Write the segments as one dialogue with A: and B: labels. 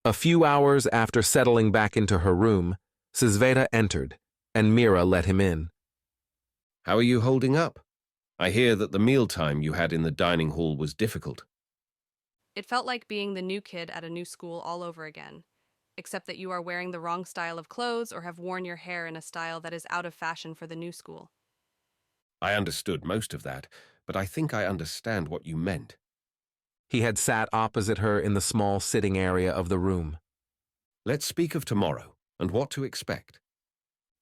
A: A few hours after settling back into her room, Sisveta entered, and Mira let him in.
B: How are you holding up? I hear that the mealtime you had in the dining hall was difficult.
C: It felt like being the new kid at a new school all over again, except that you are wearing the wrong style of clothes or have worn your hair in a style that is out of fashion for the new school.
B: I understood most of that, but I think I understand what you meant.
A: He had sat opposite her in the small sitting area of the room.
B: Let's speak of tomorrow and what to expect.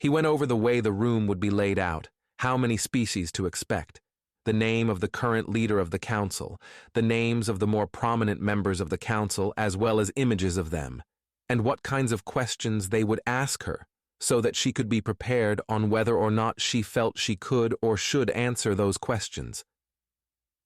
A: He went over the way the room would be laid out, how many species to expect, the name of the current leader of the council, the names of the more prominent members of the council as well as images of them, and what kinds of questions they would ask her, so that she could be prepared on whether or not she felt she could or should answer those questions.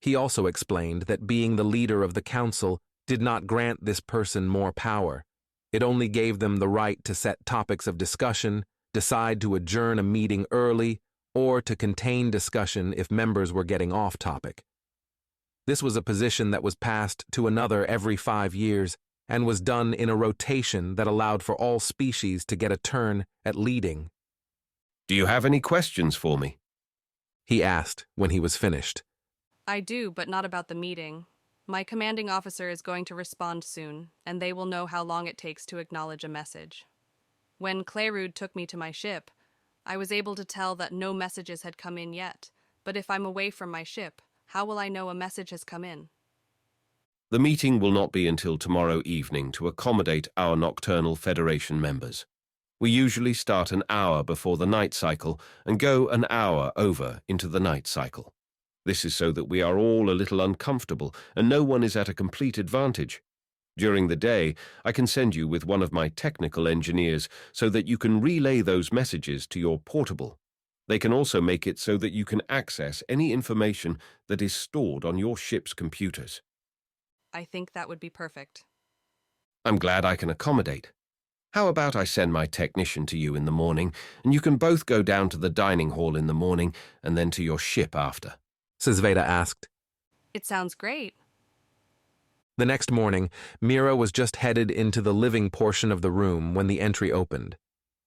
A: He also explained that being the leader of the council did not grant this person more power. It only gave them the right to set topics of discussion, decide to adjourn a meeting early, or to contain discussion if members were getting off topic. This was a position that was passed to another every 5 years and was done in a rotation that allowed for all species to get a turn at leading.
B: Do you have any questions for me?
A: He asked when he was finished.
C: I do, but not about the meeting. My commanding officer is going to respond soon, and they will know how long it takes to acknowledge a message. When Clerud took me to my ship, I was able to tell that no messages had come in yet, but if I'm away from my ship, how will I know a message has come in?
B: The meeting will not be until tomorrow evening to accommodate our Nocturnal Federation members. We usually start an hour before the night cycle and go an hour over into the night cycle. This is so that we are all a little uncomfortable and no one is at a complete advantage. During the day, I can send you with one of my technical engineers so that you can relay those messages to your portable. They can also make it so that you can access any information that is stored on your ship's computers.
C: I think that would be perfect.
B: I'm glad I can accommodate. How about I send my technician to you in the morning, and you can both go down to the dining hall in the morning and then to your ship after?
A: Sisveta asked.
C: It sounds great.
A: The next morning, Mira was just headed into the living portion of the room when the entry opened.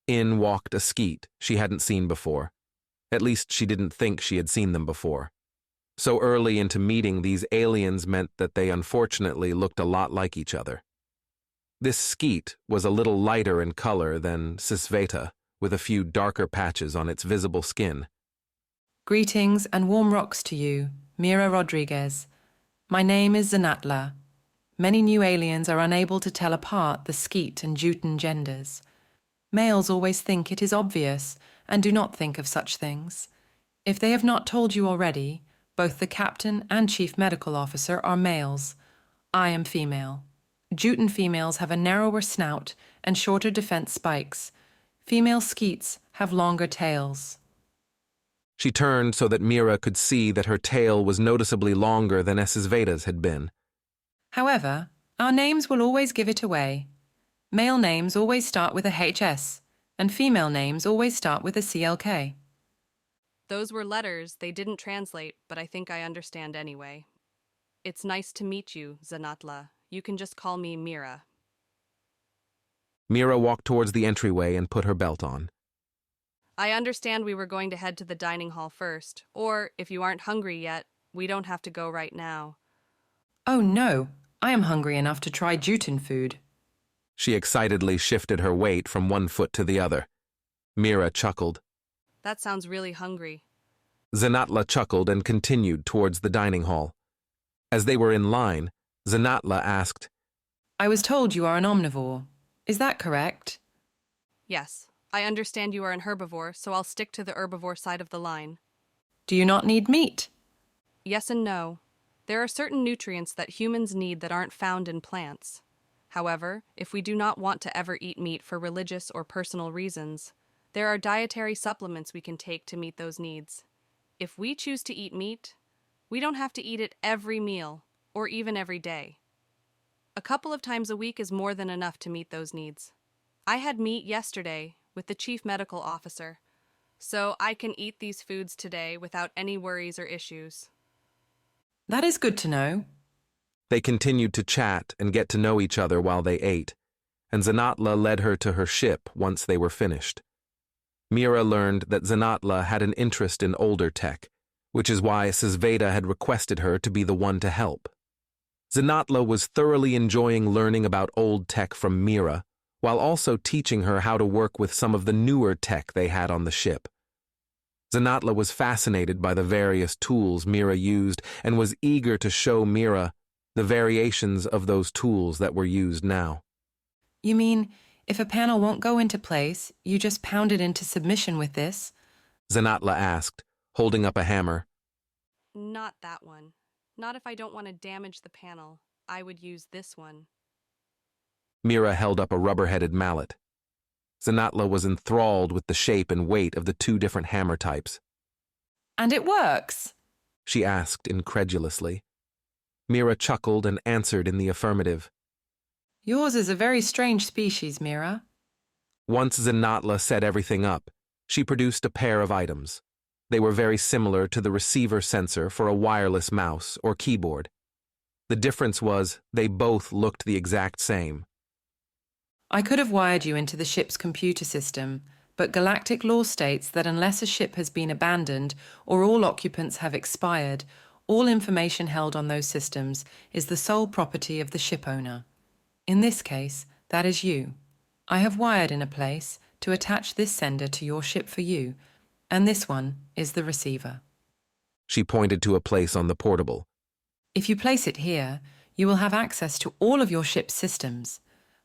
A: In walked a Skeet she hadn't seen before. At least she didn't think she had seen them before. So early into meeting these aliens meant that they unfortunately looked a lot like each other. This Skeet was a little lighter in color than Sisveta, with a few darker patches on its visible skin.
D: Greetings and warm rocks to you, Mira Rodriguez. My name is Zanatla. Many new aliens are unable to tell apart the Skeet and Juten genders. Males always think it is obvious and do not think of such things. If they have not told you already, both the captain and chief medical officer are males. I am female. Juten females have a narrower snout and shorter defense spikes. Female Skeets have longer tails.
A: She turned so that Mira could see that her tail was noticeably longer than Sisveta's had been.
D: However, our names will always give it away. Male names always start with a HS, and female names always start with a CLK.
C: Those were letters they didn't translate, but I think I understand anyway. It's nice to meet you, Zanatla. You can just call me Mira.
A: Mira walked towards the entryway and put her belt on.
C: I understand we were going to head to the dining hall first, or if you aren't hungry yet, we don't have to go right now.
D: Oh no, I am hungry enough to try Juten food.
A: She excitedly shifted her weight from one foot to the other. Mira chuckled.
C: That sounds really hungry.
A: Zanatla chuckled and continued towards the dining hall. As they were in line, Zanatla asked,
D: I was told you are an omnivore. Is that correct?
C: Yes, I understand you are an herbivore, so I'll stick to the herbivore side of the line.
D: Do you not need meat?
C: Yes and no. There are certain nutrients that humans need that aren't found in plants. However, if we do not want to ever eat meat for religious or personal reasons, there are dietary supplements we can take to meet those needs. If we choose to eat meat, we don't have to eat it every meal, or even every day. A couple of times a week is more than enough to meet those needs. I had meat yesterday with the chief medical officer, so I can eat these foods today without any worries or issues.
D: That is good to know.
A: They continued to chat and get to know each other while they ate. and Zanatla led her to her ship once they were finished. Mira learned that Zanatla had an interest in older tech, which is why Sisveta had requested her to be the one to help. Zanatla was thoroughly enjoying learning about old tech from Mira, while also teaching her how to work with some of the newer tech they had on the ship. Zanatla was fascinated by the various tools Mira used and was eager to show Mira the variations of those tools that were used now.
D: You mean, if a panel won't go into place, you just pound it into submission with this?
A: Zanatla asked, holding up a hammer.
C: Not that one. Not if I don't want to damage the panel. I would use this one.
A: Mira held up a rubber-headed mallet. Zanatla was enthralled with the shape and weight of the two different hammer types.
D: And it works?
A: She asked incredulously. Mira chuckled and answered in the affirmative.
D: Yours is a very strange species, Mira.
A: Once Zanatla set everything up, she produced a pair of items. They were very similar to the receiver sensor for a wireless mouse or keyboard. The difference was they both looked the exact same.
D: I could have wired you into the ship's computer system, but galactic law states that unless a ship has been abandoned or all occupants have expired, all information held on those systems is the sole property of the ship owner. In this case, that is you. I have wired in a place to attach this sender to your ship for you, and this one is the receiver.
A: She pointed to a place on the portable.
D: If you place it here, you will have access to all of your ship's systems,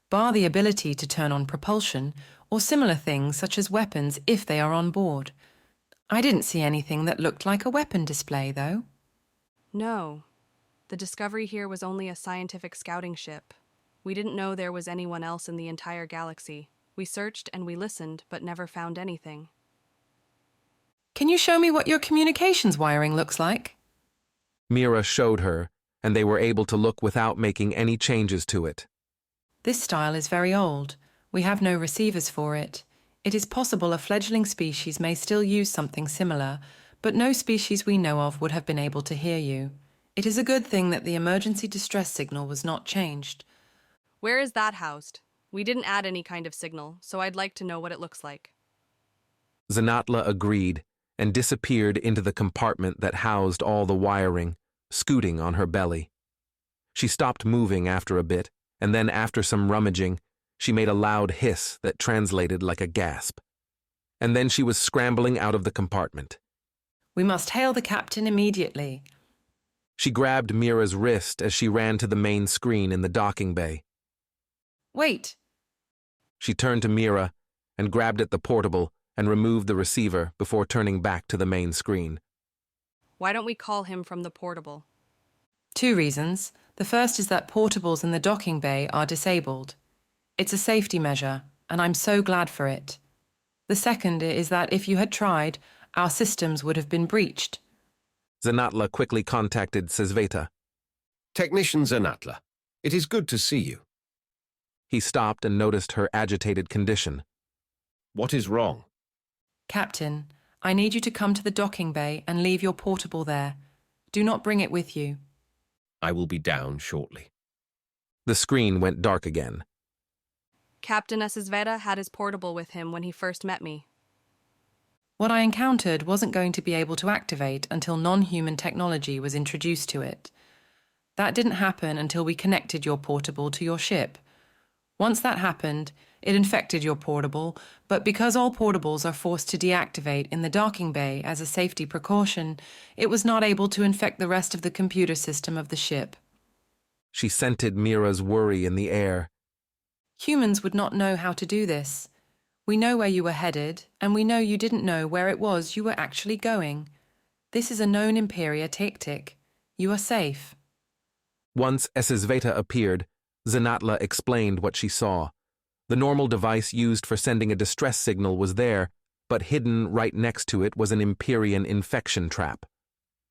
D: bar the ability to turn on propulsion or similar things such as weapons if they are on board. I didn't see anything that looked like a weapon display, though.
C: No. The Discovery here was only a scientific scouting ship. We didn't know there was anyone else in the entire galaxy. We searched and we listened, but never found anything.
D: Can you show me what your communications wiring looks like?
A: Mira showed her, and they were able to look without making any changes to it.
D: This style is very old. We have no receivers for it. It is possible a fledgling species may still use something similar, but no species we know of would have been able to hear you. It is a good thing that the emergency distress signal was not changed.
C: Where is that housed? We didn't add any kind of signal, so I'd like to know what it looks like.
A: Zanatla agreed and disappeared into the compartment that housed all the wiring, scooting on her belly. She stopped moving after a bit, and then after some rummaging, she made a loud hiss that translated like a gasp. And then she was scrambling out of the compartment.
D: We must hail the captain immediately.
A: She grabbed Mira's wrist as she ran to the main screen in the docking bay.
D: Wait.
A: She turned to Mira and grabbed at the portable and removed the receiver before turning back to the main screen.
C: Why don't we call him from the portable?
D: 2 reasons. The first is that portables in the docking bay are disabled. It's a safety measure, and I'm so glad for it. The second is that if you had tried, our systems would have been breached.
A: Zanatla quickly contacted Sisveta.
B: Technician Zanatla, it is good to see you.
A: He stopped and noticed her agitated condition.
B: What is wrong?
D: Captain, I need you to come to the docking bay and leave your portable there. Do not bring it with you.
B: I will be down shortly.
A: The screen went dark again.
C: Captain Esesveda had his portable with him when he first met me.
D: What I encountered wasn't going to be able to activate until non-human technology was introduced to it. That didn't happen until we connected your portable to your ship. Once that happened, it infected your portable, but because all portables are forced to deactivate in the docking bay as a safety precaution, it was not able to infect the rest of the computer system of the ship.
A: She scented Mira's worry in the air.
D: Humans would not know how to do this. We know where you were headed, and we know you didn't know where it was you were actually going. This is a known Imperia tactic. You are safe.
A: Once Esesveta appeared, Zanatla explained what she saw. The normal device used for sending a distress signal was there, but hidden right next to it was an Imperian infection trap.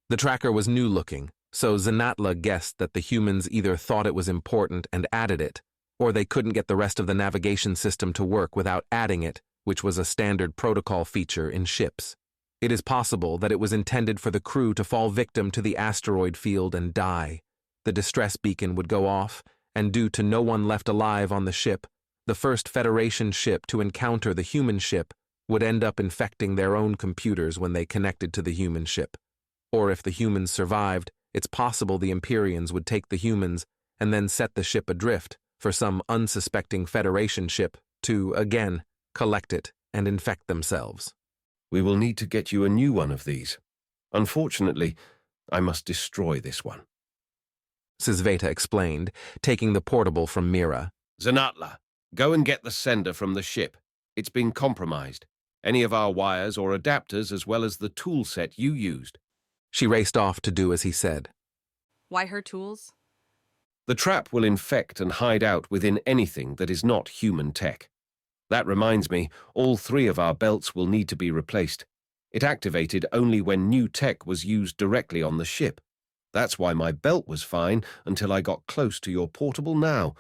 A: The tracker was new-looking, so Zanatla guessed that the humans either thought it was important and added it, or they couldn't get the rest of the navigation system to work without adding it, which was a standard protocol feature in ships. It is possible that it was intended for the crew to fall victim to the asteroid field and die. The distress beacon would go off, and due to no one left alive on the ship, The first Federation ship to encounter the human ship would end up infecting their own computers when they connected to the human ship. Or if the humans survived, it's possible the Imperians would take the humans and then set the ship adrift for some unsuspecting Federation ship to, again, collect it and infect themselves.
B: We will need to get you a new one of these. Unfortunately, I must destroy this one.
A: Sisveta explained, taking the portable from Mira.
B: Zanatla, go and get the sender from the ship. It's been compromised. Any of our wires or adapters as well as the tool set you used.
A: She raced off to do as he said.
C: Why her tools?
B: The trap will infect and hide out within anything that is not human tech. That reminds me, all 3 of our belts will need to be replaced. It activated only when new tech was used directly on the ship. That's why my belt was fine until I got close to your portable now.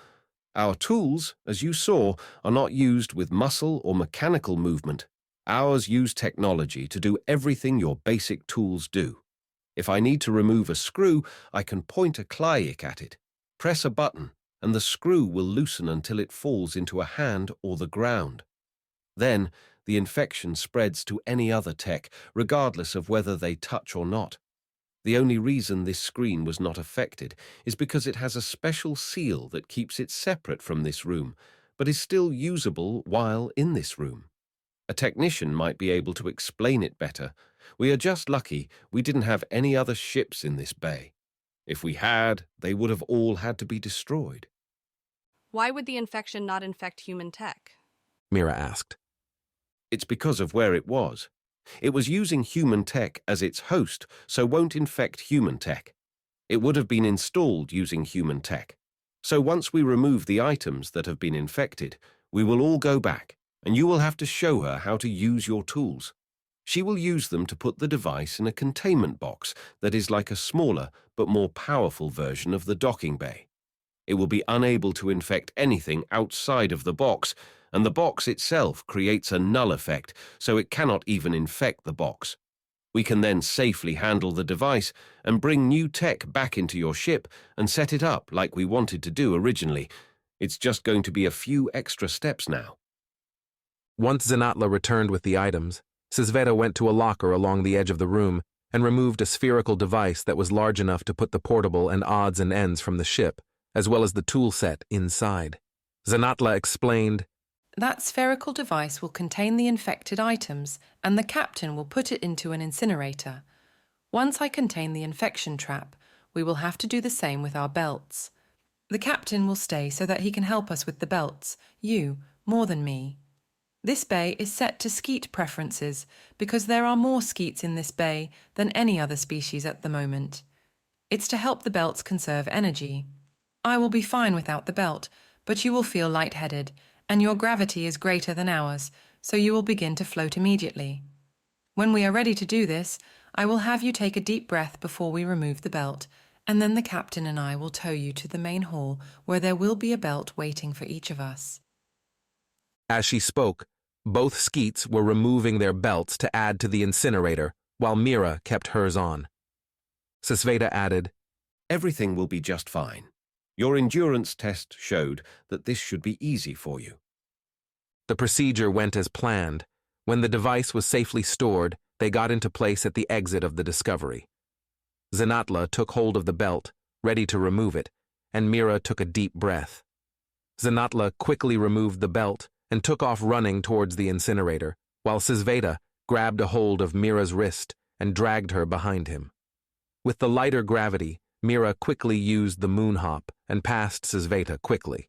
B: Our tools, as you saw, are not used with muscle or mechanical movement. Ours use technology to do everything your basic tools do. If I need to remove a screw, I can point a Clyek at it, press a button, and the screw will loosen until it falls into a hand or the ground. Then, the infection spreads to any other tech, regardless of whether they touch or not. The only reason this screen was not affected is because it has a special seal that keeps it separate from this room, but is still usable while in this room. A technician might be able to explain it better. We are just lucky we didn't have any other ships in this bay. If we had, they would have all had to be destroyed.
C: Why would the infection not infect human tech?
A: Mira asked.
B: It's because of where it was. It was using human tech as its host, so won't infect human tech. It would have been installed using human tech. So once we remove the items that have been infected, we will all go back, and you will have to show her how to use your tools. She will use them to put the device in a containment box that is like a smaller but more powerful version of the docking bay. It will be unable to infect anything outside of the box, and the box itself creates a null effect, so it cannot even infect the box. We can then safely handle the device and bring new tech back into your ship and set it up like we wanted to do originally. It's just going to be a few extra steps now.
A: Once Zanatla returned with the items, Sisveta went to a locker along the edge of the room and removed a spherical device that was large enough to put the portable and odds and ends from the ship, as well as the tool set inside. Zanatla explained,
D: That spherical device will contain the infected items, and the captain will put it into an incinerator. Once I contain the infection trap, we will have to do the same with our belts. The captain will stay so that he can help us with the belts, you, more than me. This bay is set to Skeet preferences because there are more Skeets in this bay than any other species at the moment. It's to help the belts conserve energy. I will be fine without the belt, but you will feel lightheaded, and your gravity is greater than ours, so you will begin to float immediately. When we are ready to do this, I will have you take a deep breath before we remove the belt, and then the captain and I will tow you to the main hall where there will be a belt waiting for each of us.
A: As she spoke, both Skeets were removing their belts to add to the incinerator, while Mira kept hers on. Sisveta added,
B: Everything will be just fine. Your endurance test showed that this should be easy for you.
A: The procedure went as planned. When the device was safely stored, they got into place at the exit of the Discovery. Zanatla took hold of the belt, ready to remove it, and Mira took a deep breath. Zanatla quickly removed the belt and took off running towards the incinerator, while Sisveta grabbed a hold of Mira's wrist and dragged her behind him. With the lighter gravity, Mira quickly used the moon hop and passed Sisveta quickly.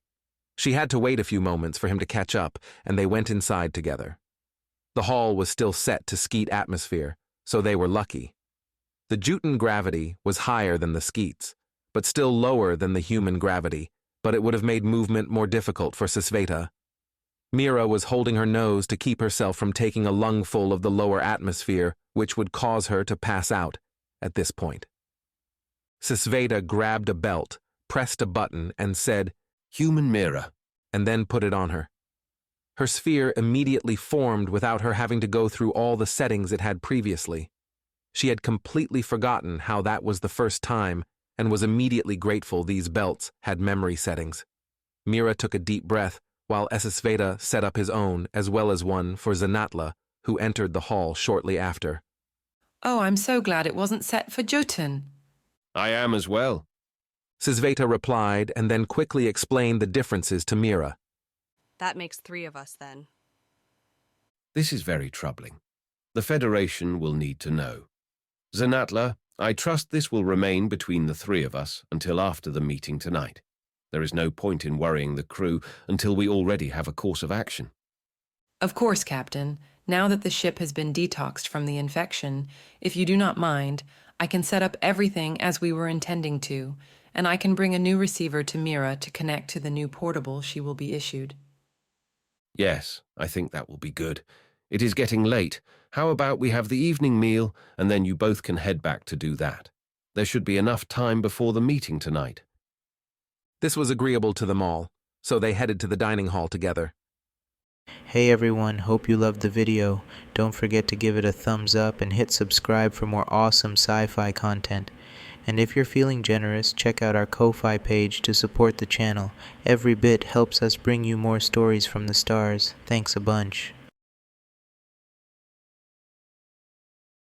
A: She had to wait a few moments for him to catch up, and they went inside together. The hall was still set to Skeet atmosphere, so they were lucky. The Juten gravity was higher than the Skeets, but still lower than the human gravity, but it would have made movement more difficult for Sisveta. Mira was holding her nose to keep herself from taking a lungful of the lower atmosphere, which would cause her to pass out at this point. Sisveta grabbed a belt, pressed a button, and said,
B: Human Mira,
A: and then put it on her. Her sphere immediately formed without her having to go through all the settings it had previously. She had completely forgotten how that was the first time and was immediately grateful these belts had memory settings. Mira took a deep breath while Esesveta set up his own as well as one for Zanatla, who entered the hall shortly after.
D: Oh, I'm so glad it wasn't set for Jotun.
B: I am as well.
A: Sisveta replied and then quickly explained the differences to Mira.
C: That makes 3 of us then.
B: This is very troubling. The Federation will need to know. Zanatla, I trust this will remain between the 3 of us until after the meeting tonight. There is no point in worrying the crew until we already have a course of action.
D: Of course, Captain. Now that the ship has been detoxed from the infection, if you do not mind, I can set up everything as we were intending to, and I can bring a new receiver to Mira to connect to the new portable she will be issued.
B: Yes, I think that will be good. It is getting late. How about we have the evening meal, and then you both can head back to do that? There should be enough time before the meeting tonight.
A: This was agreeable to them all, so they headed to the dining hall together.
E: Hey everyone, hope you loved the video. Don't forget to give it a thumbs up and hit subscribe for more awesome sci-fi content. And if you're feeling generous, check out our Ko-Fi page to support the channel. Every bit helps us bring you more stories from the stars. Thanks a bunch.